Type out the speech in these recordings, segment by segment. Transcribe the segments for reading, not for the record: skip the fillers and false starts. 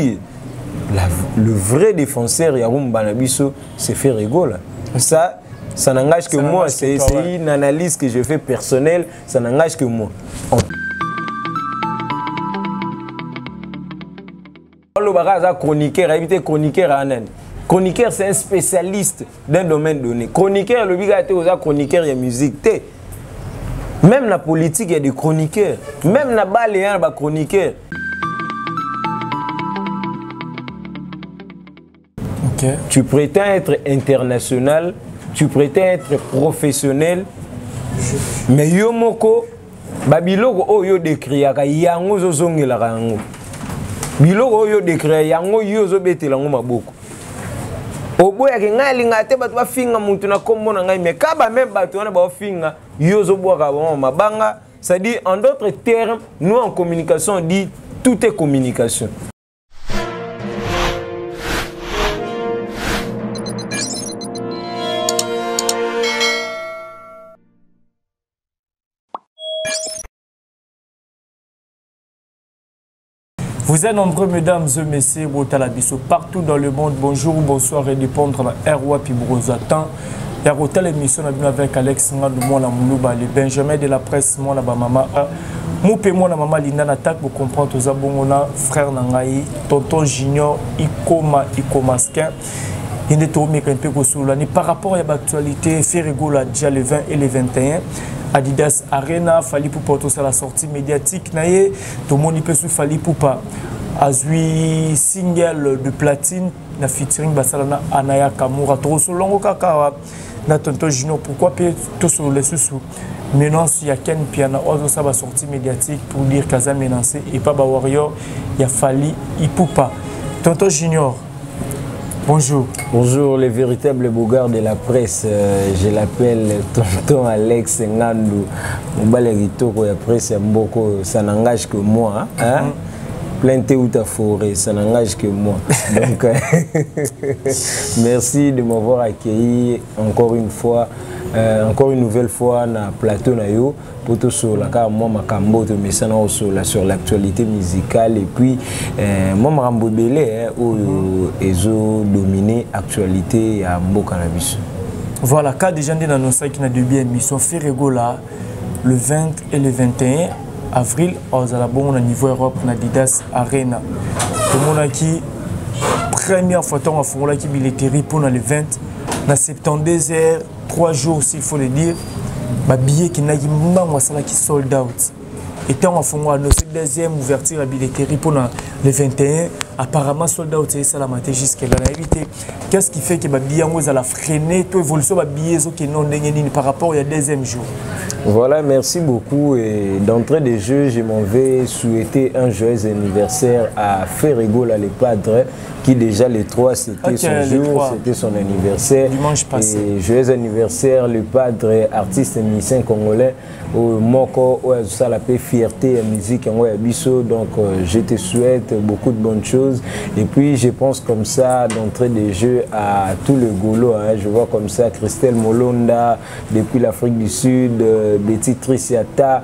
dit, le vrai défenseur Yarumba Nabiso, c'est Ferrego là. Ça n'engage que moi, c'est une analyse que je fais personnelle, ça n'engage que moi. Chroniqueur, c'est un spécialiste d'un domaine donné. Chroniqueur, le bigaté aux chroniqueurs, il y a musique. Même la politique, il y a des chroniqueurs. Même la balle, il y a des chroniqueurs. Okay. Tu prétends être international, tu prétends être professionnel, mais yomoko, babiloko o yo dekriaka yango zozongela kango. Biloko yo dekria yango yo zo betela ngo maboko. Oboya ke ngalinga te batu ba finga muntu na kombo na ngai mais kaba même batu wana ba finga yo zo boka ba mabanga, ça dit en d'autres termes, nous en communication on dit tout est communication. Vous êtes nombreux, mesdames et messieurs, partout dans le monde. Bonjour, bonsoir et répondre à Erwa Pibrozatan. Il y a une émission avec Alex Ngadoumoula Moulouba, le Benjamin de la presse, moi, la maman. Moupé, moi, la maman Linda Natak, vous comprenez, tous les frère Nangaï, tonton Junior, Ikomaskin. Il est tombé un peu par rapport à l'actualité, Ferrego, déjà le 20 et le 21. Adidas Arena, Fali Poupa, tout ça la sortie médiatique. Naye, tout le monde peut se Fali Poupa. Azui single de platine, na featuring Basalana Anaya Kamura. Tout ce longo kaka, na tonton Junior. Pourquoi tout sur les sous? Maintenant, il y a Ken Piana, on ça va sortie médiatique pour dire Kaza menacé et pas Warrior. Il y a Fali Poupa. Tonton Junior. Bonjour. Bonjour, les véritables bogards de la presse. Je l'appelle tonton Alex Ngandou. Moubalerito, la presse, ça n'engage que moi. Hein? Planté ou ta forêt, ça n'engage que moi. Donc, merci de m'avoir accueilli encore une fois, encore une nouvelle fois dans le plateau Nayo. Pour tout sur la car moi ma cambo de messana sur l'actualité musicale et puis moi ma rambo belé où ezo dominé actualité à Mbo Cannabis. Voilà, cas déjà dit dans nos sacs qui n'a de bien émission Ferrego là le 20 et le 21 avril aux Alabons au niveau Europe na Adidas Arena. Tout le monde qui première fois on a fait la qui billetterie pour le 20 na 72 heures 3 jours s'il faut le dire. Ma billet qui n'a qui sold out. Et quand on fait la deuxième ouverture à billetterie pour le 21, apparemment sold out c'est ça la matin jusqu'à la vérité. Qu'est-ce qui fait que ma billet a freiné toute évolution ma billet qui non par rapport au deuxième jour? Voilà, merci beaucoup. Et d'entrée de jeu, je m'en vais souhaiter un joyeux anniversaire à Ferrego, là, le padre, qui déjà le 3, c'était son jour, c'était son anniversaire. Dimanche passé. Et joyeux anniversaire, le padre, artiste et musicien congolais, au Moko, ça la paix, fierté et musique en Bisso. Donc, je te souhaite beaucoup de bonnes choses. Et puis, je pense comme ça, d'entrée de jeu à tout le Golo. Hein, je vois comme ça Christelle Molonda, depuis l'Afrique du Sud, Betty Trissiata,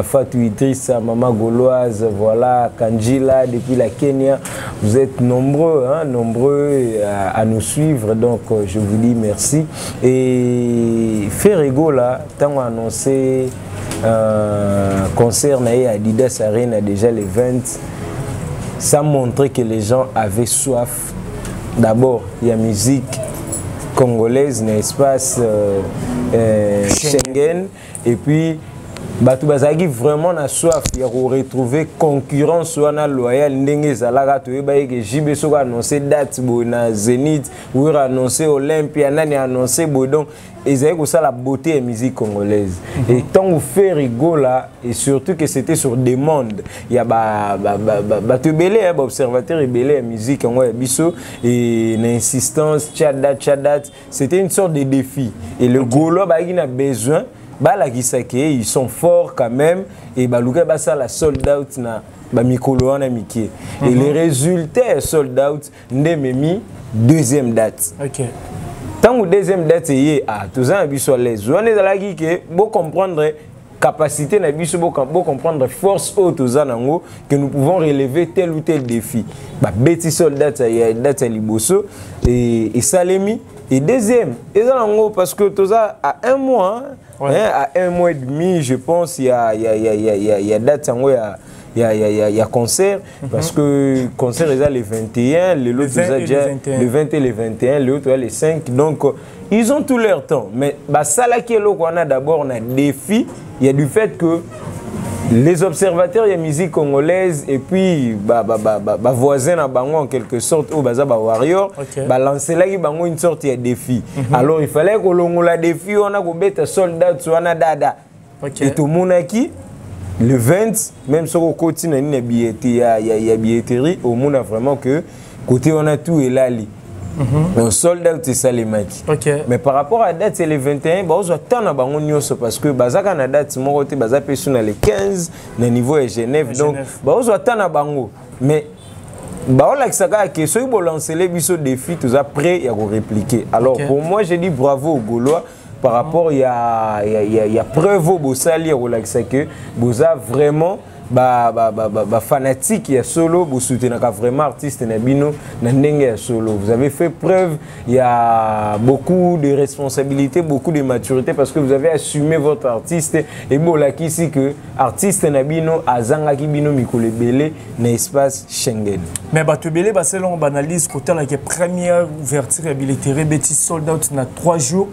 Fatou Idrissa, Maman Gauloise, voilà, Kanjila, depuis la Kenya. Vous êtes nombreux, hein, à nous suivre, donc je vous dis merci. Et Ferrego, là, tant annoncé concert à Adidas Arena déjà les 20, ça montrait que les gens avaient soif. D'abord, il y a musique congolaise, n'est-ce Schengen, et puis Batu Bazagi vraiment na soif ya retrouver concurrence wana loyal ndenge zalaka toyeba que JB Soko annoncé date na Zénith ou annoncé Olympia nani annoncé donc ils que ça la beauté et musique congolaise. Et tant vous fait rigola et surtout que c'était sur demande. Il y a tu belé observateur et belé musique en biso et l'insistance tchadat c'était une sorte de défi et le golo il a besoin ils sont forts quand même et ça la sold out na mikolo na mikie et les résultats sold out ndememi deuxième date. OK. Tant que deuxième date est tous un biso les zones de la qui vous comprendre capacité na biso bo comprendre force haute aux anango que nous pouvons relever tel ou tel défi. Ba beti soldat ya date liboso et salemi et deuxième et anango parce que toza à un mois ouais. Hein, à un mois et demi je pense il y a date ango il y a concert parce que concert est les 21 le 20 et les 21 l'autre les 5 donc ils ont tout leur temps mais bah ça là qui est là qu'on a d'abord on a défi il y a du fait que les observateurs de la musique congolaise et puis voisins à Bango en quelque sorte au Baza Warrior lancer là Bango une sorte de défi alors il fallait que l'on la défi on a bête soldat sur un dada et tout le monde qui le 20 même sur le côté il y a billetterie au monde a vraiment que côté on a tout et là donc soldat c'est ça les mecs mais par rapport à la date c'est le 21 bah on attend à Bango nyonso parce que bazaka na date mon côté baza pesu na le 15 na niveau de Genève donc bah on attend à Bango mais bah on a que ça que ceux qui lancer les biso défi tout ça prêt à répliquer alors pour moi j'ai dit bravo aux Gaulois par rapport il y a preuve au Bossali relaxé que Boza vraiment fanatique il y a solo vous soutenez vraiment artiste Nabino na solo vous avez fait preuve il y a beaucoup de responsabilité beaucoup de maturité parce que vous avez assumé votre artiste et bon là ici que artiste Nabino azanga ki bino mikole belé na espace Schengen mais batubelé ba selon analyse côté la première ouverture habilité bêtis sold out na 3 jours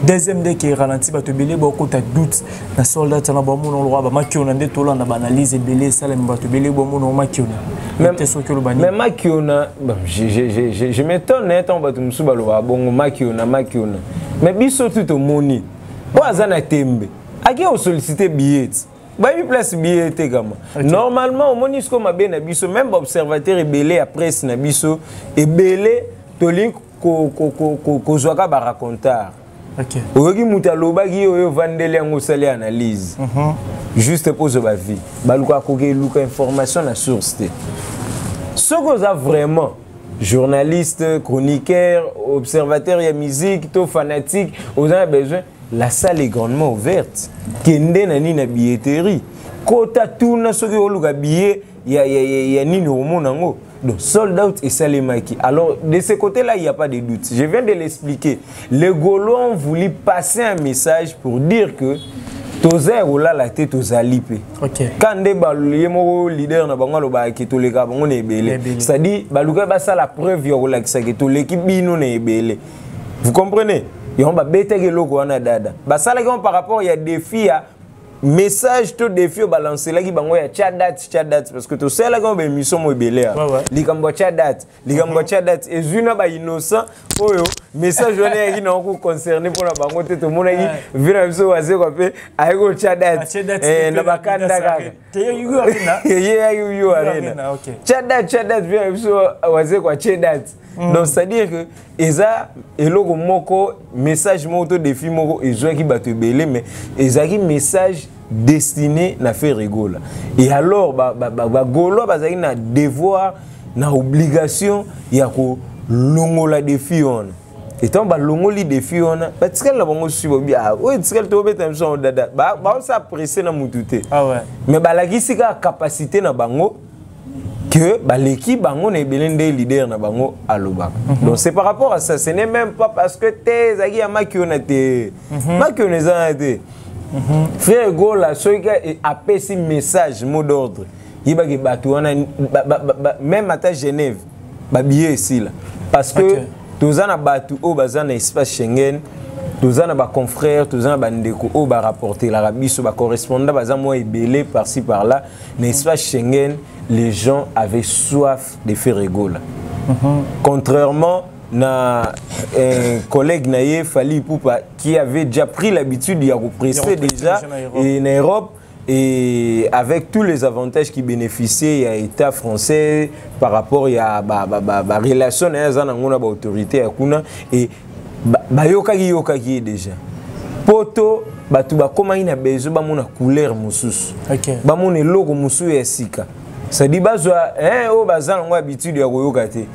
deuxième dès qui ralenti batubelé ba côté doute na sold out na ba mon roi ba makiona nde to na analyse belé salem batubelé ba mon makiona mais makiona je m'étonne tant batumsu baloba bongo makiona mais biso tout au moni bo azana tembe aki o solliciter billet bah il place billet comme normalement au monisco ma bien abisso même observateur et belé après na biso et belé to link ko zoaka ba racontar OK oyoki mutaloba ki oyo vandele ngo sali analyse juste pose ba vie baluka ko ke luka information na source te ce que ça vraiment journaliste chroniqueur observateur et musique to fanatique on a besoin la salle est grandement ouverte. Kende na ni na billetterie. Kota tourna soki oluka billet ya nini au monango. Donc sold out et salemaki. Alors de ce côté-là, il n'y a pas de doute. Je viens de l'expliquer. Les Gaulois ont voulu passer un message pour dire que toza rola la tête aux alipé. OK. Quand des baluyemo leader na bango loba ki to leka bango na ebele. C'est-à-dire baluka ba ça la preuve yo la ki to l'équipe bino na ebele. Vous comprenez? Et on va bêter que l'eau qu'on a dada. Bah ça là par rapport il y a des filles à message tout défi au balancer là qui bango ya chat date parce que tout ça là quand ben mission mo belé. Li kambo chat date et zuna ba innocent oyo message on est qui non concerné pour la bango tout le monde qui vient biso waze ko pe ay go chat date na bakanda kaka. You arena. Chat date vient biso waze ko chat date. Donc c'est-à-dire que eza eloko moko message moto défi moko ezo ki batu belé mais ezaki message destiné na faire rigola et alors golo bazaki na devoir na obligation ya ko longola défi on et tant ba longoli défi on parce que la bango subo bien o tskel to beta mso dada ba ça pressé na mututé ah ouais mais balaki sika capacité na bango que l'équipe bango na belende leader na bango aloba. Donc c'est par rapport à ça, ce n'est même pas parce que tes zaki ya makiona te makiona za te frère Gola soika a passé message mot d'ordre yiba ki batu wana même à Genève ba billet ici là parce que tozana batu o bazana espace Schengen tozana ba confrères tozana ba ndeko o ba rapporter la rabiso ba correspondant baza moi ebelé par-ci par-là l'espace Schengen. Les gens avaient soif de faire rigoler. Contrairement à un collègue Naye Fali Poupa qui avait déjà pris l'habitude d'y presser déjà en Europe et avec tous les avantages qui bénéficiaient à l'État français par rapport à la relation avec l'autorité et Yokagi déjà. Poto batu ba koma ina bezo ba mona couleur mususu. Ba mona logo musu ya sika. Ça dit bazwa o bazan ngo habitude ya koyoka te.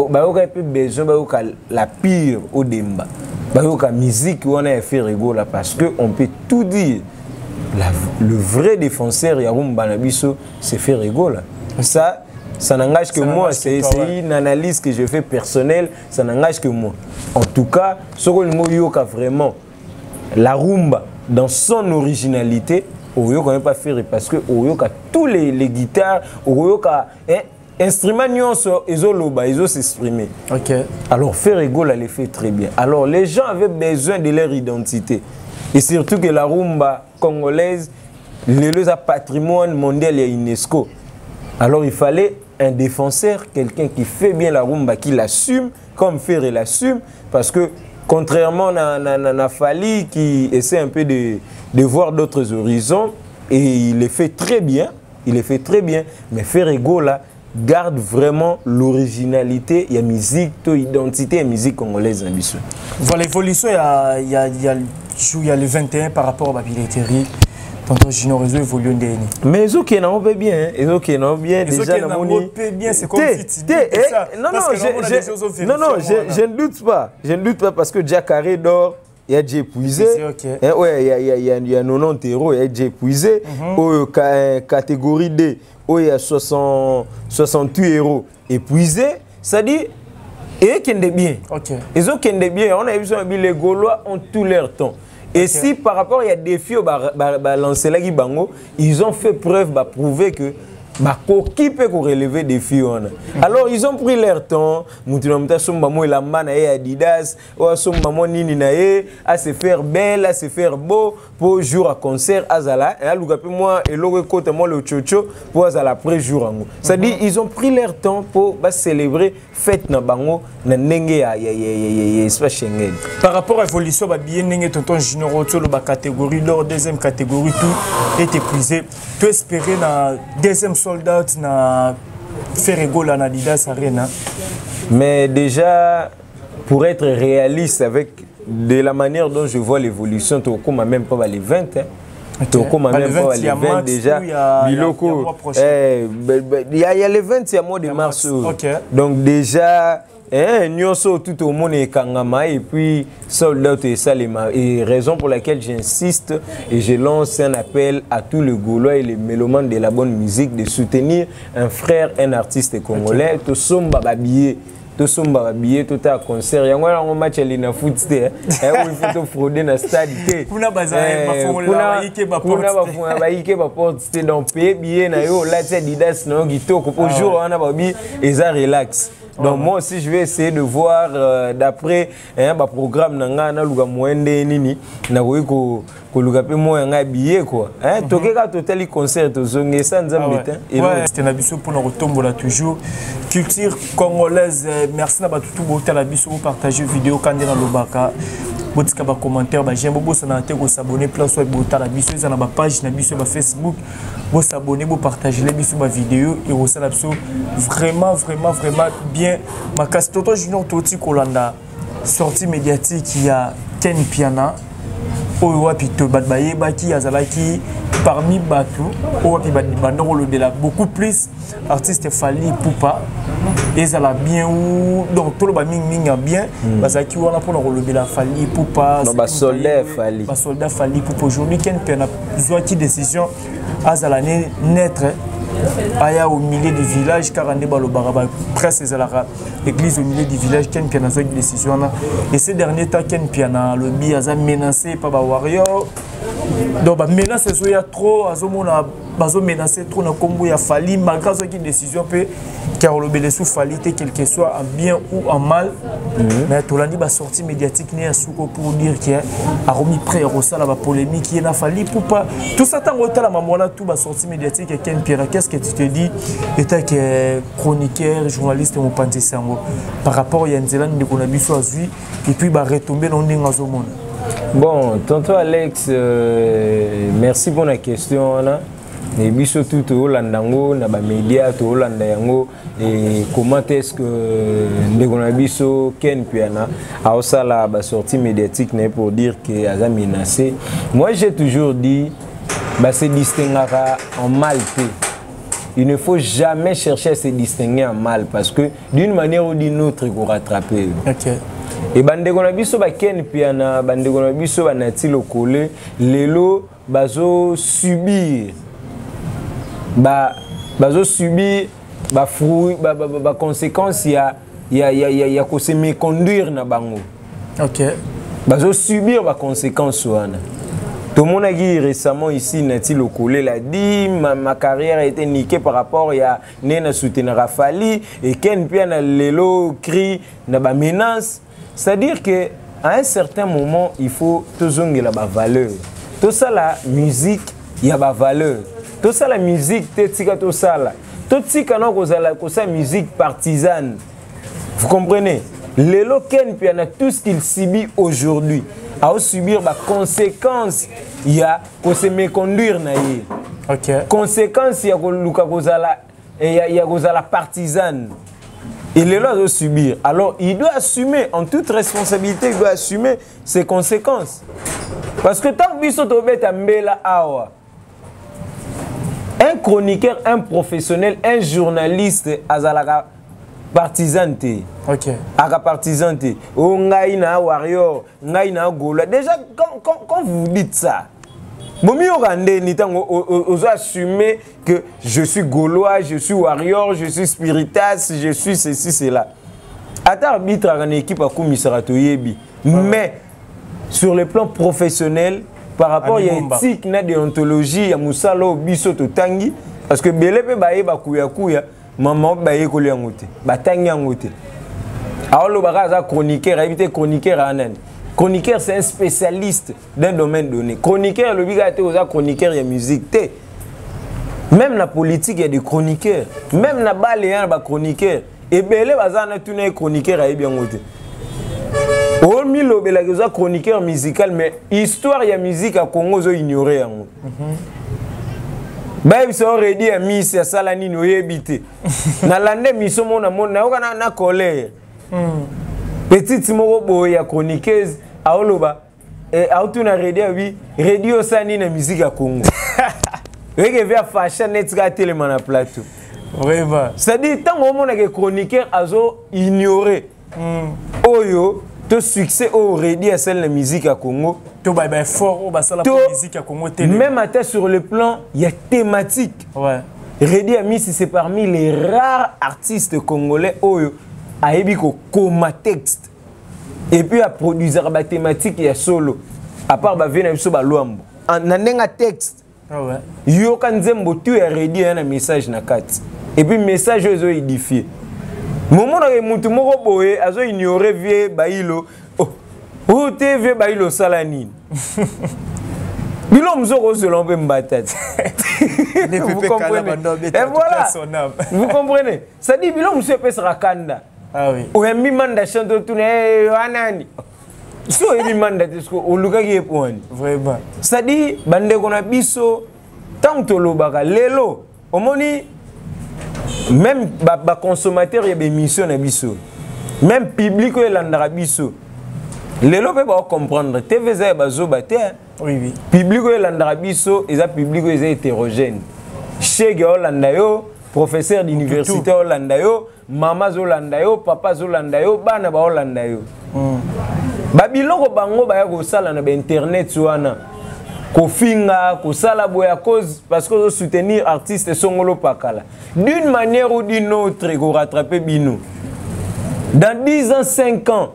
Ba yoka pe besoin ba yoka la pire au demba. Ba yoka musique on a fait rigoler parce que on peut tout dire. le vrai défenseur ya rumba na biso c'est Ferrego là. Ça n'engage que moi, c'est une analyse que je fais personnelle, ça n'engage que moi. En tout cas, Sokol Yoka vraiment la rumba dans son originalité, Oyoka n'est pas faire parce que Oyoka tous les guitares, Oyoka instruments ils ont s'exprimer. OK. Alors Ferrego là les fait très bien. Alors les gens avaient besoin de leur identité et surtout que la rumba congolaise le patrimoine mondial et UNESCO. Alors il fallait un défenseur, quelqu'un qui fait bien la rumba, qui l'assume, comme Ferré l'assume, parce que contrairement à Fali qui essaie un peu de voir d'autres horizons, et il les fait très bien, mais Ferrego là garde vraiment l'originalité, il y a musique, identité et musique congolaise. Voilà, l'évolution, il y a le 21 par rapport à la billetterie. Tonton Junior réseau évolue ndeni. Mais ils ont qui n'ont pas bien, ils ont qui n'ont bien déjà na moni. Bien, c'est comme si tu dis ça. Non, je ne doute pas. Je ne doute pas parce que Jack Carré d'or, il y a déjà épuisé. Ouais, il y a 90 euros, il y a déjà épuisé. Catégorie D, il y a 68 euros épuisé. Ça dit et qui est bien. Ils ont qui est bien. On a vu ça, les Gaulois ont tout leur temps. Et si par rapport il y a des défis au lancer la Bango, ils ont fait preuve pour prouver que qui peut relever des défis. Alors ils ont pris leur temps, Adidas, à se faire belle, à se faire beau pour jour à concert azala et moi et le chocho pour azala après jour. C'est-à-dire ils ont pris leur temps pour célébrer fête na bango na ndenge ya Schengen. Par rapport à l'évolution ba bien ndenge tonton Junior Tolo ba catégorie d'or, deuxième catégorie tout est épuisé. Tu espérer na deuxième soldat na Ferrego la Adidas Arena. Mais déjà pour être réaliste avec de la manière dont je vois l'évolution, tu as même pas les 20 Toko même pas les 20 déjà. Biloko. Il y a les 20 il y a mois de mars. Donc déjà Nyonso tout au monde est Kangama et puis Soldat et Salema. Et raison pour laquelle j'insiste et je lance un appel à tous les Gaulois et les mélomanes de la bonne musique de soutenir un frère, un artiste congolais. Tout sommes babillés. Tout sommes babillés, tout à concert. Il y a un match à l'ina foot. Il faut frauder dans le stade. Kuna bazaye bafongola baike ba porte donc payer billet na yo là c'est Adidas non gitoko pour jour on a babi et ça relax. Donc moi aussi je vais essayer de voir d'après un programme nanga na luga moende nini na ko luga pe mo nga billet quoi hein tokeka totali concert zonge ça nzambeta et c'était na biso pour nous retombola toujours culture congolaise. Merci na batutu bota la biso pour partager vidéo kande na lobaka botika ba commentaire ba j'aime beaucoup ça na te ko s'abonner place web bota la biso za na ba page na biso ba Facebook bo s'abonner bo partager les biso ba vidéo et au sala biso vraiment bien ma casse Tonton Junior Toti Kolanda sortie médiatique il y a Ken Piana Owapi to badbaye baki azalaki parmi Batu Owapi badibandoro le de la beaucoup plus artiste Fali Poupa et ça l'a bien ou donc tout le ming bien parce que on a pour relever la Fali Poupa non soldat Fali Poupa aujourd'hui Ken Piana besoin qui décision azala naître aya au milieu du village car on est dans le baraba presque l'église au milieu du village Ken Piana a une décision et ces derniers temps Ken Piana le bi a menacé par warrior donc menace il y a trop azomona bazo menacé trop na kombo ya Fali malgré cette décision peut car le belé sous Fali quel que soit en bien ou en mal mais tolandi ba sortie médiatique né asuko pour dire qu'il a remis prêt à la polémique qui na Fali pour pas tout ça tant la maman là tout ba sortie médiatique et Ken Piana qu'est-ce que tu te dis état que chroniqueur journaliste mon panté sango par rapport à Yanzelan de Konabiso azui et puis ba retomber dans ndinga zomona. Bon, tonton Alex, merci pour la question là. Et biso tout au landango na ba média to Hollanda yango et comment est-ce que Ndegonabiso Ken Piana a aussi la sortie médiatique pour dire que a menacé. Moi j'ai toujours dit se distinguer en mal. Il ne faut jamais chercher à se distinguer en mal parce que d'une manière ou d'une autre il faut rattraper. Et bandeko na biso ba ken piana bandeko na biso ba nati lokole lelo bazo subir bazo subir ba fruit ba conséquences ya ko se méconduire na bango. OK. Bazo subir ba conséquences wana. Tout le monde a dit récemment ici, Nati Lokole l'a dit, ma carrière a été niquée par rapport à Nena soutenir Rafali et Ken Piana Lelo crie na ba menace. C'est-à-dire que à un certain moment, il faut toujours la valeur. Tout ça la musique, il y a ba valeur. Tout ça la musique, tout ça là. Tout ça musique partisane. Vous comprenez? Lelo Ken Piana tout ce qu'il subit aujourd'hui. À subir des conséquences, il y a que se méconduire na yé. OK. Conséquences, il y a que la partisane. Il est là à subir. Alors, il doit assumer, en toute responsabilité, il doit assumer ses conséquences. Parce que tant que biso tobeta mbela awa, un chroniqueur, un professionnel, un journaliste, azalaka partisanté. OK. Aka partisanté. Oh, ngai na warrior, ngai na gola. Déjà, quand vous dites ça, vous assumez que je suis gaulois, je suis warrior, je suis spiritas, je suis ceci, cela. Ata arbitre en équipe à Komisarato Yebi. Mais sur le plan professionnel, par rapport à l'éthique, la déontologie, à Moussalo, Bisoto Tangi, parce que Belepe Baye Bakuya Kuya, maman Baye Koliangote, Batangi Angote. Alors le baraza chroniqueur, éviter chroniqueur à Anan. Chroniqueur, c'est un spécialiste d'un domaine donné. Chroniqueur, le bigat est chroniqueur, il y a musique. Même la politique, il y a des chroniqueurs. Même la balle, il y a des chroniqueurs. Et bien, les bazar, il y a des chroniqueurs à Ebiangote. Au milieu, il y a des chroniqueurs musicaux, mais l'histoire, il y a musique à Congo, ils ont ignoré. Ils sont ready à Miss, à Salani, nous y habiter. Dans l'année, ils sont en colère. Petite moro ya chroniqueuse a oloba et a tuna radio sani na musique à Congo. Weke via fashion net ga tellement na plateau. Vraiment. Ça dit tant au monde que chroniqueur azo ignorer. Oyo to succès au radio à celle la musique à Congo. To ba fort au basala musique à Congo télé. Même à sur le plan il y a thématique. Ouais. Redi Ami c'est parmi les rares artistes congolais oyo a ebiko koma texte et puis à produire la thématique et solo à part ba vena biso ba luambo na ndenga texte. Ah ouais. Yo kanzembo tu ya redi un message na kati et puis message ozo édifié moment na mutu moko boye azo ignorer vie bailo oh TV bailo salani Bilo mzoko selon Mbatati. Vous comprenez? Et voilà. Vous comprenez? Ça dit bilo monsieur pesera kanda. Ah oui. Ou un mimanda chanto tourne anani. So un mimanda tisko oluka ki eponi. Vraiment. Ça dit bande kona biso tant to lobaka lelo omoni même ba consommateur ya émission na biso. Même public e landara biso. Lelo pe ba comprendre TV za bazo baté. Oui oui. Public e landara biso eza public e hétérogène. Chege Olandayo, professeur d'université Olandayo, maman Zolandayo, papa Zolandayo, bana ba Olandayo. Babiloko bango ba ya ko sala na internet wana. Ko finga, ko sala boya cause parce que soutenir artiste songolo pakala. D'une manière ou d'une autre, ko rattraper bino. Dans 10 ans, 5 ans.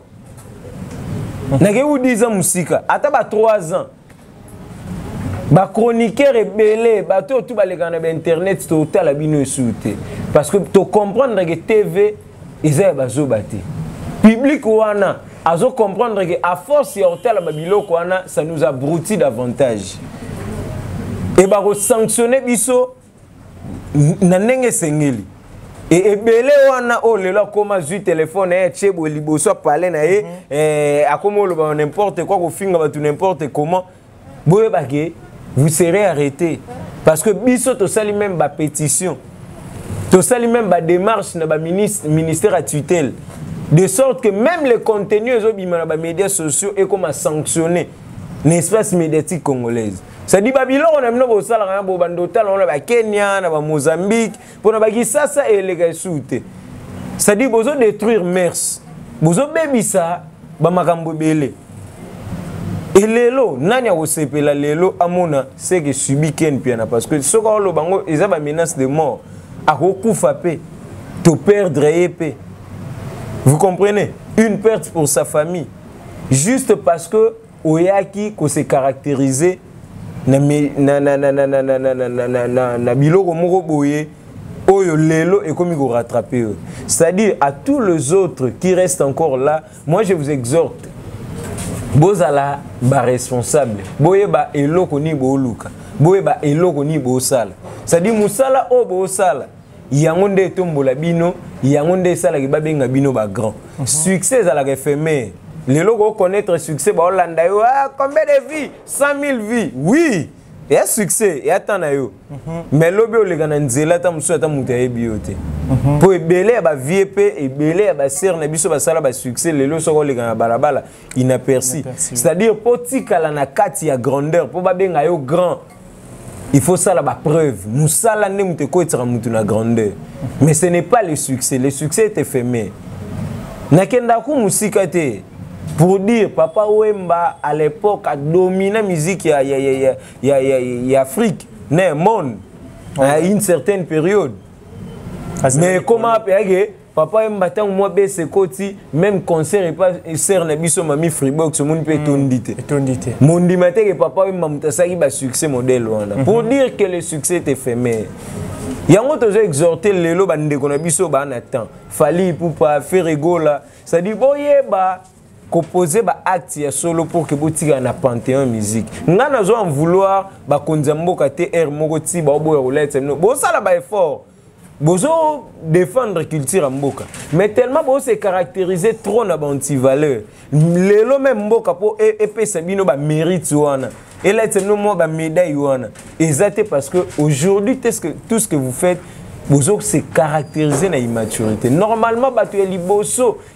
Nage ou 10 ans musika, ata ba 3 ans. Ba chroniqueur est belé, ba tout ba les gars na internet total la bino souté parce que to comprendre que TV ils ba zo baté. Public wana azo comprendre que à force ya hotel ba biloko wana ça nous a brouti davantage. Et ba ko sanctionner biso na ndenge sengeli. Et belé wana o lelo koma zu téléphone e chebo liboso parler na e akomo lo ba n'importe quoi ko finga ba tout n'importe comment boye ba ke vous serez arrêté parce que biso to sali même ba pétition to sali même ba démarche na ba ministère à tutelle de sorte que même les contenus obima na ba médias sociaux et comme à sanctionner l'espace médiatique congolaise. Ça dit Babylone on a no sala na bo bandota on a ba Kenya na ba Mozambique pour na ba kisasa et les gars souté. Ça dit bozo détruire mers bozo bebisa ba makambo belé. Et lelo nani akosepela lelo amona c'est que subi ken piana parce que ce qu'on lo bango ils ont menace de mort akokufa pe to perdre épée. Vous comprenez? Une perte pour sa famille juste parce que oyaki ko se caractériser na biloko moko boye oyo lelo et comme il go rattraper. C'est-à-dire à tous les autres qui restent encore là, moi je vous exhorte bozala ba responsable boye ba eloko ni bo luka boye ba eloko ni bo sala c'est-à-dire musala o bo sala yango nde tombola bino yango nde sala ki ba benga bino ba grand succès à la éphémère les logos connaître succès ba Hollanda yo combien de vies 100 000 vies oui il y a succès et attend na yo mais lobi o lega na nzela ta muso ta muta ebiote pour ebele ba vie pe ebele ba ser na biso ba sala ba succès lelo soko lega na balabala inaperçu c'est-à-dire potikala na kati ya grandeur pour ba benga yo grand il faut ça la preuve musala ne mute ko etira mutu na grandeur mais ce n'est pas le succès est éphémère nakenda ku musika te pour dire papa Wemba à l'époque a dominé la musique y Afrique né monde à une certaine période mais comment papa Wemba tant moi baisse côté même concert et pas sert na biso mami Freebox monde peut tondité mon dimaté que papa Wemba mutasaki ba succès modèle wana pour dire que le succès est éphémère yango tozo exhorter lelo bande ko na biso ba na temps fali pour pas faire rigola ça dit boyeba composer ba acte ya solo pour que botika na Panthéon musique nga nazo en vouloir ba konzamboka te air moko ti ba oboya rolete no bo sala ba effort bozo défendre culture mboka mais tellement bo se caractériser trop na banti valeur lelo même mboka po epesa bino ba mérite wana et là c'est no mo ba médaille wana exacté parce que aujourd'hui tout ce que vous faites vous se caractériser na immaturité. Normalement, il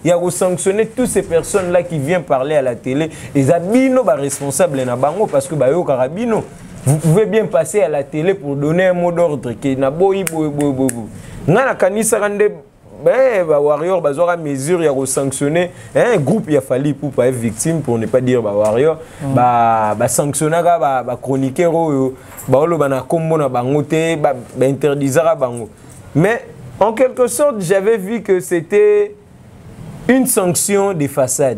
y a sanctionner toutes ces personnes-là qui viennent parler à la télé. Et Zabino est responsable na bango parce que Bayo Karabino. Vous pouvez bien passer à la télé pour donner un mot d'ordre qui na boy. Ngana kanisa rande ba warrior bazora mesure ya sanctionner un groupe il a fallu pour pas être victime pour ne pas dire ba warrior ba sanctionner ba chroniqueur ba olo bana kombo na bango te ba interdisera bango. Mais en quelque sorte, j'avais vu que c'était une sanction de façade,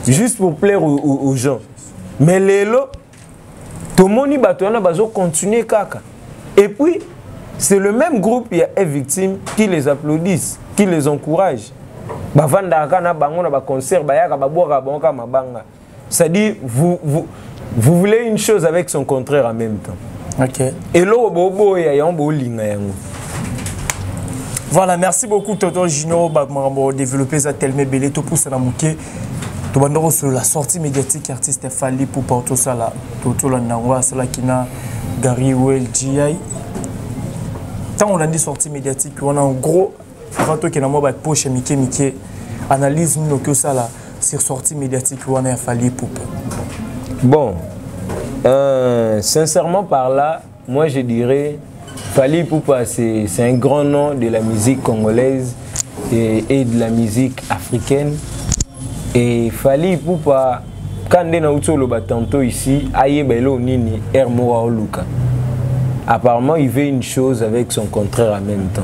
juste pour plaire aux gens. Mais les lots, tout le monde va continuer kaka. Et puis, c'est le même groupe, il y a des victimes qui les applaudissent, qui les encouragent. C'est-à-dire, vous voulez une chose avec son contraire en même temps. Ok. Et là, voilà, merci beaucoup Toto Junior pour développer ça tellement belé tout pour ça mouké. Tu vas sur la sortie médiatique artiste Fally pour porter ça là. Toto la nangwa ça là qui na Gary Well GI. Tant on a dit sortie médiatique, on a en gros avant toi qui na moi poche Mickey analyse nous que ça là sur sortie médiatique on a Fally pour. Bon, sincèrement par là, moi je dirais Fally Ipupa, c'est un grand nom de la musique congolaise et de la musique africaine. Et Fally Ipupa, quand on a eu tantôt ici, Ayebelo Nini, Ermora Oluka. Apparemment, il veut une chose avec son contraire en même temps.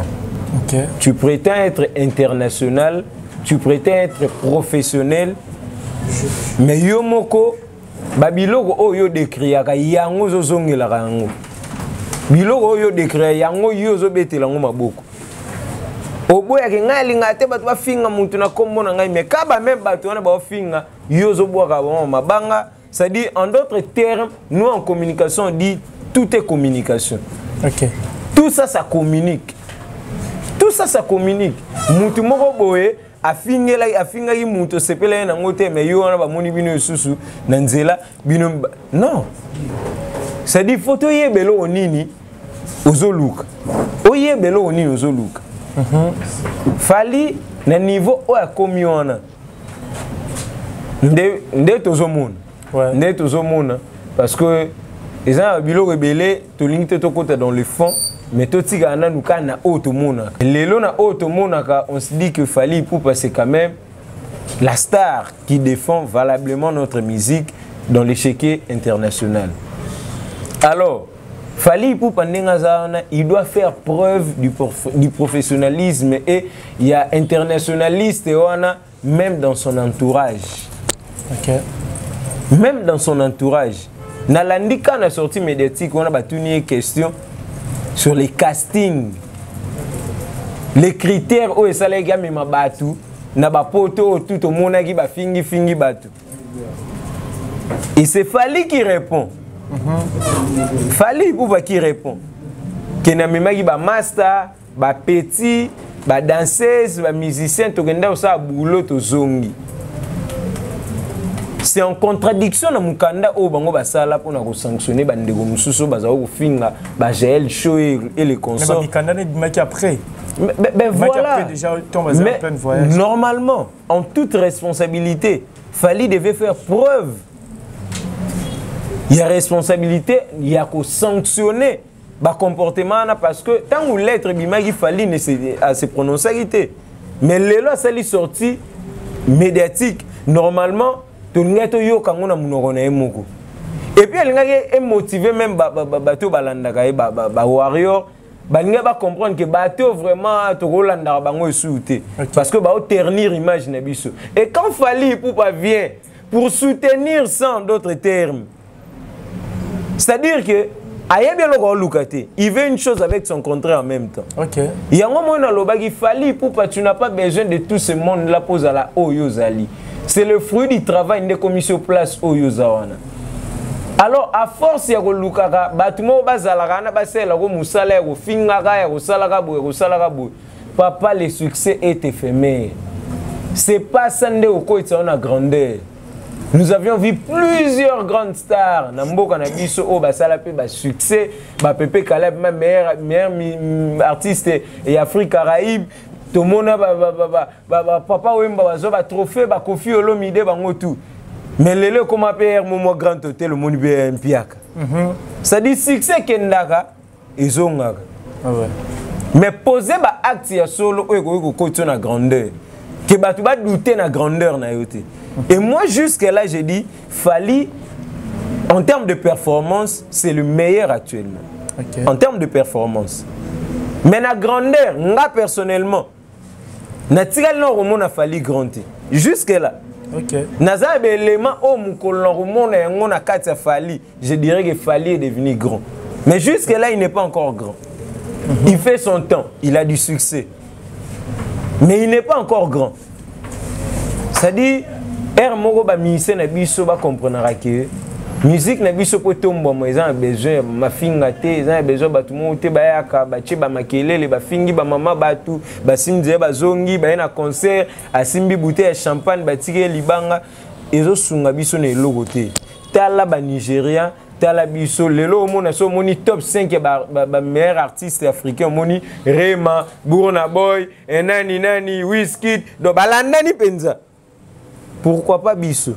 Okay. Tu prétends être international, tu prétends être professionnel, mais Yomoko, Babiloko, oh yo décrit, yango zozongi la rango. Biloko yo décret yango yo zo betela ngo maboko oboya ke ngali ngate batu ba finga muntu na kombo na ngai mais kaba même batu wana ba finga yo zo boka ba mabanga ça dit en d'autres termes nous en communication on dit tout est communication. OK. Tout ça ça communique. Tout ça ça communique. Muntu moko boye afinga yi muntu sepela na ngote mais yo wana ba moni bino susu na nzela bino non. Ça dit photo yebelo onini ozoluka. Oyebelo onini ozoluka. Fally na niveau o akomi wana. Nde tozomona. Ouais. Nde tozomona parce que les gens biloko belé to linkte to kota dans le fond mais to tika na nuka na auto mona. Lelo na auto mona ka on se dit que Fally Ipupa c'est quand même la star qui défend valablement notre musique dans l'échiquier international. Alors, Fally Ipupa Ndengazana, il doit faire preuve du professionnalisme et il y a internationaliste même dans son entourage. Ok. Même dans son entourage. Nalandika na sortie médiatique, on a battu une question sur les castings. Les critères où ça les gars mais ma batu na ba poto tout au monde qui ba fingi batu. Et c'est Fally qui répond. Fally Ipupa qui répond. Que na mema qui ba master, ba petit, ba danseuse, ba musicien to kenda ça boulot to zongi. C'est en contradiction na mukanda o bango basala pour na sanctionner bandeko mususu baza ko finga ba gel show et les consorts. Mais mukanda ne bimaki après. Ben voilà. Après déjà mais, en plein voyage. Normalement, en toute responsabilité, Fally devait faire preuve. Il y a responsabilité, il y a qu'à sanctionner le comportement parce que tant que l'être bimaki Fally ne se prononcer. Mais les lois ça li sorti médiatique normalement tout le monde yo kangona munokona emoko. Et puis elle est motivé même bateau balandaka ba warrior balinga ba comprendre que bateau vraiment to rolanda bango souté parce que ba ternir image na biso. Et quand Fally Ipupa vient pour soutenir sans d'autres termes. C'est-à-dire que il veut une chose avec son contraire en même temps. Ok. Il y a un moment où il Fally Ipupa, tu n'as pas besoin de tout ce monde là pose à la Oyozali. C'est le fruit du travail des commissions place Oyozawana. Alors à force il y a le lukaka, batumo bazalaka na basela ko musala ko fingaka ya ko salaka bo. Papa, le succès est éphémère. C'est pas ça ndeko ko itsaona grandeur. Nous avions vu plusieurs grandes stars. Namboka na biso o basala pe ba succès, ba Pepe Caleb ma meilleur artiste et Afrique Caraïbe. Tout le monde papa Wemba bazo ba trophée ba Koffi Olomide bango tout. Mais lelo comme appelle mon grand hôtel le monde bien piaka. Ça dit succès kendaka ezongaka. Mais poser ba acte ya solo o ko na grandeur. Que batu ba douter na grandeur na yote. Et moi, jusque-là, j'ai dit, Fally, en termes de performance, c'est le meilleur actuellement. Okay. En termes de performance. Mais la grandeur, moi, personnellement, je Fally grandi. Jusque-là. Je dirais que Fally est devenu grand. Mais jusque-là, il n'est pas encore grand. Il fait son temps, il a du succès. Mais il n'est pas encore grand. C'est-à-dire, moko ba musicien na biso ba comprendra que musique na biso po tombo mo ezana besoin mafinga te ezana besoin batu mo te ba yaka ba che ba makelele ba fingi ba mama batu ba sinze ba zongi ba na concert asimbi bouteille de champagne ba tike libanga ezo sunga biso na eloko te tala ba Nigeria tala biso lelo mona so moni top 5 ba meilleur artiste africain moni Rema Burna Boy nani Wizkid do balandani penza. Pourquoi pas biso?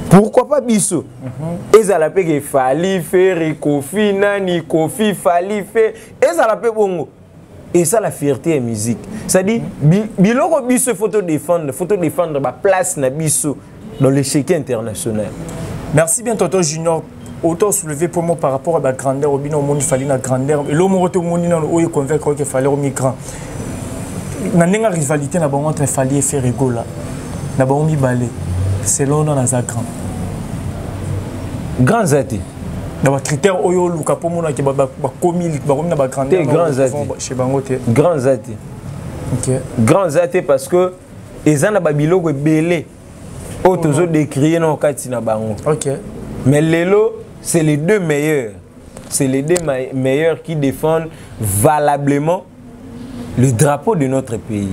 Pourquoi pas biso? Et ça l'appelle que Fally faire Koffi nani Koffi Fally faire et ça l'appelle bongo. Et ça la fierté et musique. Ça dit biloko biso faut défendre ba place na biso dans l'échiquier international. Merci bien Toto Junior. Autant soulevé pour moi par rapport à la grandeur au bino monde Fally na grandeur et l'homme auto monde na o convaincre que Fally au migrant. Na nenga rivalité na bango entre Fally et Ferrego là. Na ba omi balé selon na za grand zati na ba critère oyo luka po mona ke ba komi ba na ba grandeur grand zati chez bango te grand zati. OK grand zati parce que ezana ba biloko belé o tozo décrier na kati na bango. OK mais lelo c'est les deux meilleurs, c'est les deux meilleurs qui défendent valablement le drapeau de notre pays.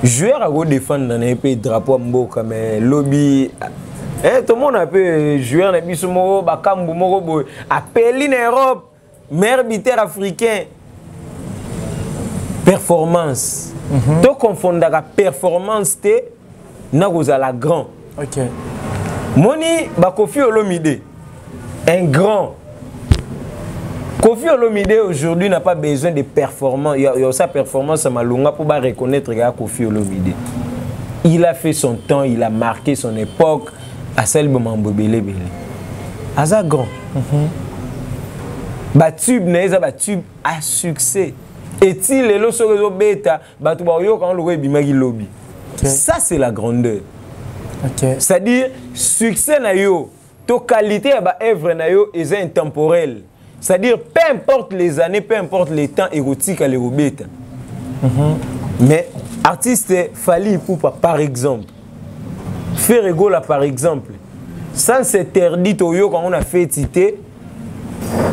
Joueur à défendre dans un pays drapeau mboka mais lobby tout le monde a peu joueur na biso moko bakambu moko boy appelé en Europe meilleur arbitre africain performance to confondaka performance te na kozala grand. OK moni ba Koffi Olomide un grand. Koffi Olomide aujourd'hui n'a pas besoin de performance. Il y a sa performance à Malunga pour reconnaître qu'il y a Koffi Olomide. il a fait son temps, il a marqué son époque. À celle de Belé. Aza grand. Batube n'est pas tube à succès. Et-il est le seul bêta, Batubayo quand le web imagi lobby. Ça c'est la grandeur. C'est-à-dire succès na yo, to qualité ba œuvre na yo est intemporel. C'est-à-dire peu importe les années, peu importe les temps érotiques à l'érobéta. Mais artiste Fally Ipupa par exemple. Faire égaux par exemple. Sans s'interdit au yo quand on a fait tité.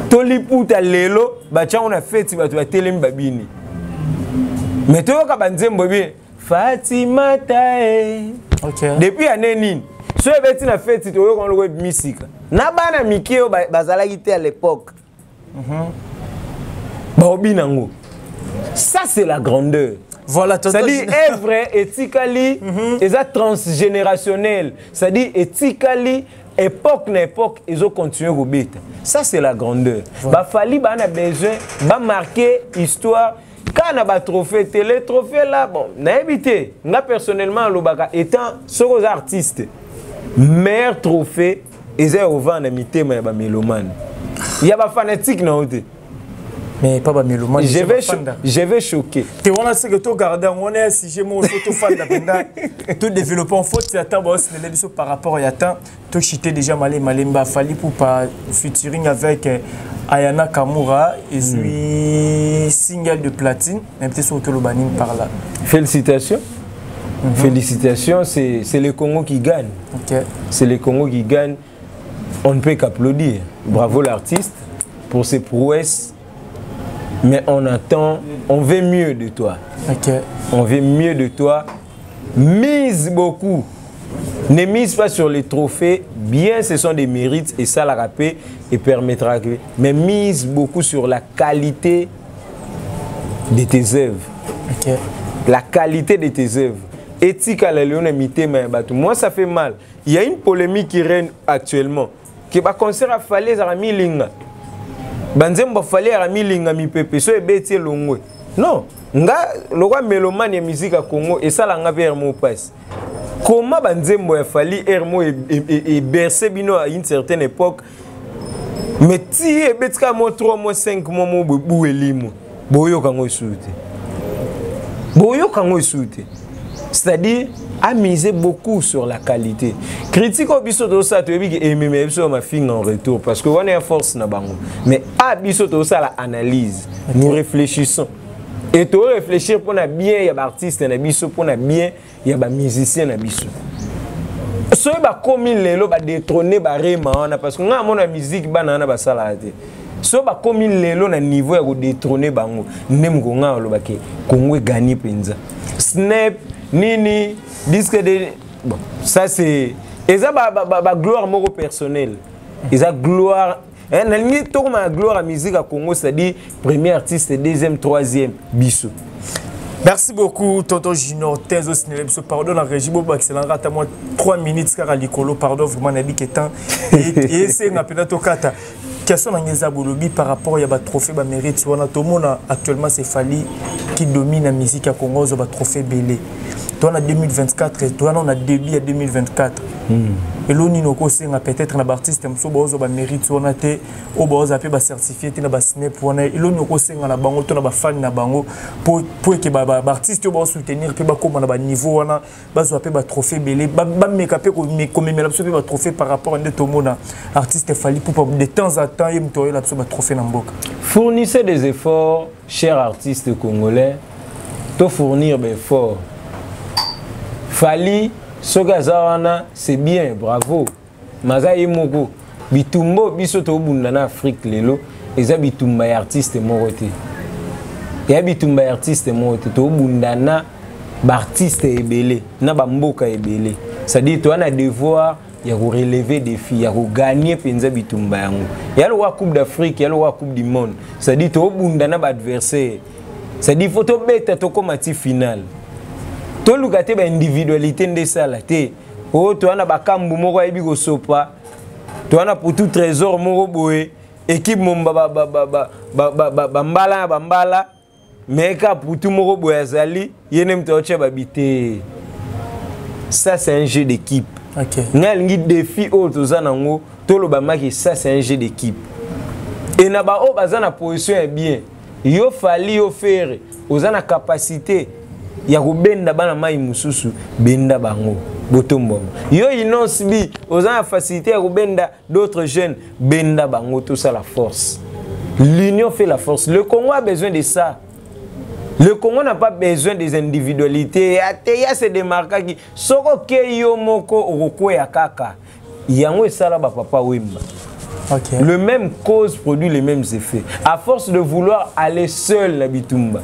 Toliputa lelo, bacha on a fait tité ba telem babini. Mais toi quand banzem bobi Fatima tae. Depuis année nini. So ebeti na fait tité au yo quand le web musique. Na bana mikeo bazala gité à l'époque. Baobi nango. Ça c'est la grandeur. Voilà, c'est-à-dire œuvre éthiquement et transgénérationnel. C'est-à-dire éthiquement époque na époque ils ont continué au bête. Ça c'est la grandeur. Bah Fally bah on a besoin bah marquer histoire. Quand on a ba trophée télé trophée là bon na évité. Moi personnellement lobaka étant sur artistes meilleur trophée ils ont au vent na mité mais ba mélomane. Il y a ba fanatique na haute. Mais pas mélomane. Je vais choquer. Tu vois, c'est que tu regardes, on est si j'ai mon photo fan d'appenda, tout développement faute, c'est attendre par rapport à Yatan, tout chité déjà Malemba Fally Ipupa featuring avec Ayana Kamura et suis single de platine, même si c'est que le banning par là. Félicitations. Félicitations, c'est le Congo qui gagne. C'est le Congo qui gagne. On ne peut qu'applaudir. Bravo l'artiste pour ses prouesses. Mais on attend, on veut mieux de toi. On veut mieux de toi. Mise beaucoup. Ne mise pas sur les trophées. Bien, ce sont des mérites et ça la rappelle et permettra que. Mais mise beaucoup sur la qualité de tes œuvres. La qualité de tes œuvres. Éthique à la léonamité, moi ça fait mal. Il y a une polémique qui règne actuellement. Qui va concert à Fally à Milinga. Banzembo Fally à Milinga mi pepe so ebeti longwe. Non, nga le roi mélomane ya musique à Congo et ça la nga vers mon passe. Comment Banzembo ya Fally Hermo et bercé bino à une certaine époque. Mais ti ebetika mo 3 mois 5 mois mo bouelimo. Boyo kango soute. Boyo kango soute. C'est-à-dire à miser beaucoup sur la qualité. Critique au biso de ça, tu veux dire aimer sur ma fille en retour parce que on est en force na bango. Mais à biso de ça la analyse, nous réfléchissons. Et tu réfléchir pour na bien il y a artiste na biso pour na bien il y a musicien na biso. So ba comme lelo ba détrôner ba rema parce que nga mona musique ba na ba salade. So ba comme lelo na niveau ya ko détrôner bango. Nem ko nga lo ba ke Congo gagner penza. Snap Nini, disque de... Bon, ça c'est... Et ça, gloire moro personnelle. Et ça, gloire... La gloire à musique à Congo, c'est-à-dire premier artiste, deuxième, troisième, bisou. Merci beaucoup, Tonton Junior. Tenzo Sinelebso, pardon, la régie, excellent. Rata moi 3 minutes, car à l'icolo, pardon, vraiment, n'a dit temps. Et c'est un peu kata. Question dans par rapport à un trophée de mérite. Actuellement, c'est Fally qui domine la musique à Congo, le trophée Belé. Toi, en 2024, et toi, on a début à 2024. Et là, on a peut-être un artiste qui a mérite, on a été certifié, on a snap, et là, on a un fan pour que les artistes puissent soutenir, comme on a niveau, on a un trophée Belé, on a un trophée par rapport à un artiste Fally pour de temps en temps, il y a un trophée dans le boc. Fournissez des efforts, chers artistes congolais, pour fournir des efforts. Fally, Sogazawana, c'est bien, bravo. Mazaï Moko, Bitumbo, Bisoto Bundana Afrique, Lelo, et ça Bitumba artiste moroté. Et ça Bitumba artiste moroté, to Bundana, artiste ebélé, na bamboka ebélé. C'est-à-dire, tu as un devoir, il y a relever des défis, il y a gagner Penza Bitumba yango. Il y a la Coupe d'Afrique, il y a la Coupe du Monde. C'est-à-dire, tu as Bundana adversaire. C'est-à-dire, il faut te mettre au combat final. To lukate ba individualité de ça là té o to ana bakambu moko ebi ko sopa to ana pour tout trésor moko boé équipe momba bambala mais ka pour tout moko boé azali yene mto che babité ça c'est un jeu d'équipe. OK. Ngal défi autozanango tolobamaki ça c'est un jeu d'équipe. Et na ba o bazana position est bien. Yo fali yo faire ozana capacité ya kubenda bana mai mususu benda bango botombo. Yo inonce bi ozana facilité ya kubenda d'autres jeunes benda bango, tout ça la force. L'union fait la force. Le Congo a besoin de ça. Le Congo n'a pas besoin des individualités. Il y a ces démarquages qui soko ke yo moko oroko ya kaka. Yango esala ba papa wemba. Okay. Le même cause produit les mêmes effets. À force de vouloir aller seul na bitumba.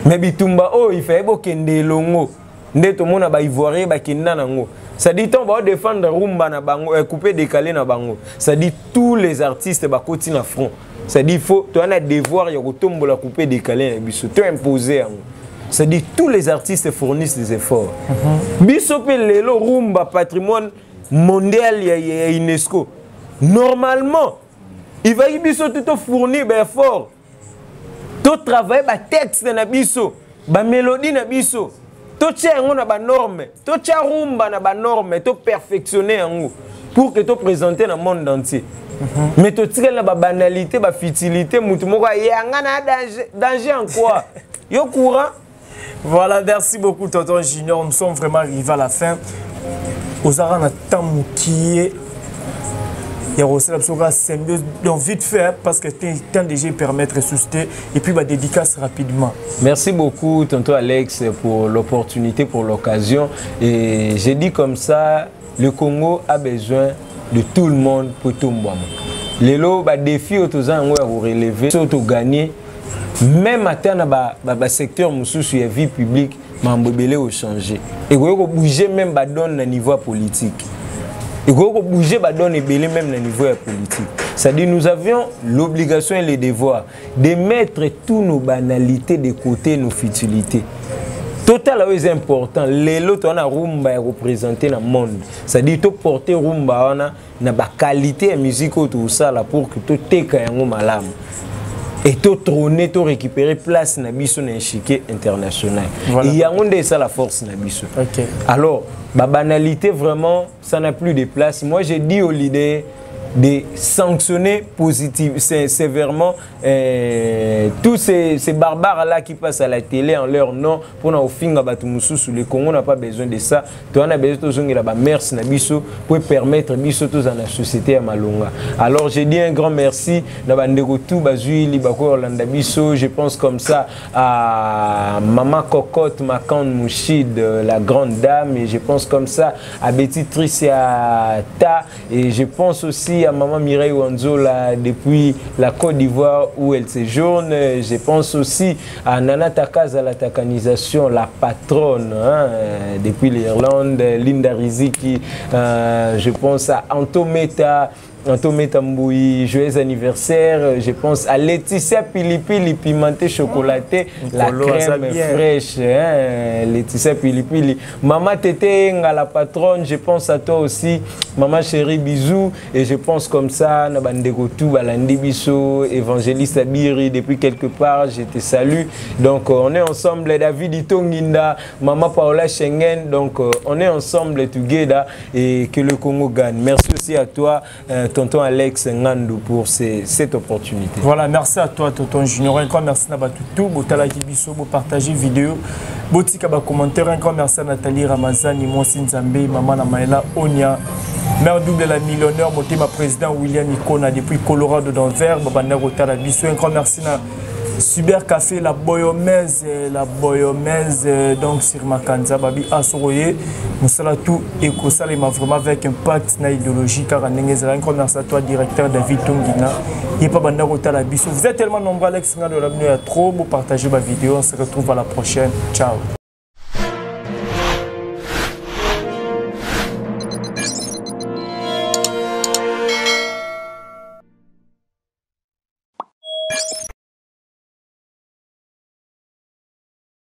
Mais bitumba oh il fait bokende longo. Ndeto mona ba ivoirien ba kinna nango. Ça dit on va défendre rumba na bango couper décaler na bango. Ça dit tous les artistes ba koti na front. Ça dit faut tu as un devoir ya kotombo la couper décaler na biso te imposer. Ça dit tous les artistes fournissent des efforts. Biso pe lelo rumba patrimoine mondial ya UNESCO. Normalement, il va y biso tout fournir ben effort. Tout travailler ba texte na biso, ba mélodie na biso. Tout tient na ba norme, tout tient rumba na ba norme, tout perfectionner en pour que tu présenter dans le monde entier. Mais tu tires la banalité, la futilité, mutu moko yanga na danger en quoi? Yo courant. Voilà, merci beaucoup Tonton Junior, nous sommes vraiment arrivés à la fin. Ozara na tamu qui est il y a aussi la symbiose, donc vite fait parce que tant déjà permettre de susciter et puis dédicace rapidement. Merci beaucoup Tonton Alex pour l'opportunité, pour l'occasion. Et j'ai dit comme ça, le Congo a besoin de tout le monde pour tout le monde. Les lots, défis autour à relever, surtout gagner. Même à terme, le secteur de la vie publique, il a changé. Et il faut bouger même au niveau politique. Il faut bouger même au niveau politique. C'est-à-dire nous avions l'obligation et le devoir de mettre toutes nos banalités de côté, nos futilités. Total est important. Les lots on a rumba représenter dans le monde. C'est-à-dire que porter rumba on a na qualité de musique tout ça là pour que tout teka yango malam. Et tout trôner, tout récupérer place na biso na échiquier international. Voilà. Il y a ça la force na biso. Okay. Alors, ma banalité vraiment, ça n'a plus de place. Moi j'ai dit aux leaders de sanctionner positivement, sévèrement tous ces barbares-là qui passent à la télé en leur nom pour nous faire sous le Congo n'a pas besoin de ça. Tu as besoin de la merci pour permettre tous dans la société à Malonga. Alors j'ai dit un grand merci je pense comme ça à Maman Cocotte Makande Mouchid, la grande dame, et je pense comme ça à Betty Tricia Ta, et je pense aussi à Maman Mireille Wanzola depuis la Côte d'Ivoire où elle séjourne. Je pense aussi à Nana Takaza, la tacanisation, la patronne depuis l'Irlande, Linda Riziki. Je pense à Antometa Mboui, joyeux anniversaire. Je pense à Laetitia Pilipili, pimenté chocolaté, la crème fraîche. Laetitia Pilipili. Maman Tété, la patronne, je pense à toi aussi. Maman chérie, bisous. Et je pense comme ça, Nabandegotou, Balandi Bisso, évangéliste Abiri, depuis quelque part, je te salue. Donc on est ensemble, David Itonginda, Maman Paola Schengen. Donc on est ensemble, together, et que le Congo gagne. Merci aussi à toi, Tonton Alex Ngandou, pour cette opportunité. Voilà, merci à toi Tonton Junior. Un grand merci à tout, Botala Kibiso, pour partager vidéo, Botika ba commentaire. Un grand merci à Nathalie Ramazani, Monsin Zambé, Maman Namaela Onia, mère double la millionnaire, Motema président William Ikona depuis Colorado Denver, Babana Rotala Biso. Un grand merci à Super Café, la boyomèse, donc sur Makanza, Babi Asoroye, Moussala tout et Kosalema vraiment avec impact na idéologie car un merci à toi, directeur David Tongina, et pas Banda Rotala Biso. Vous êtes tellement nombreux, Alex, de l'avenir à trop, vous partagez ma vidéo, on se retrouve à la prochaine. Ciao.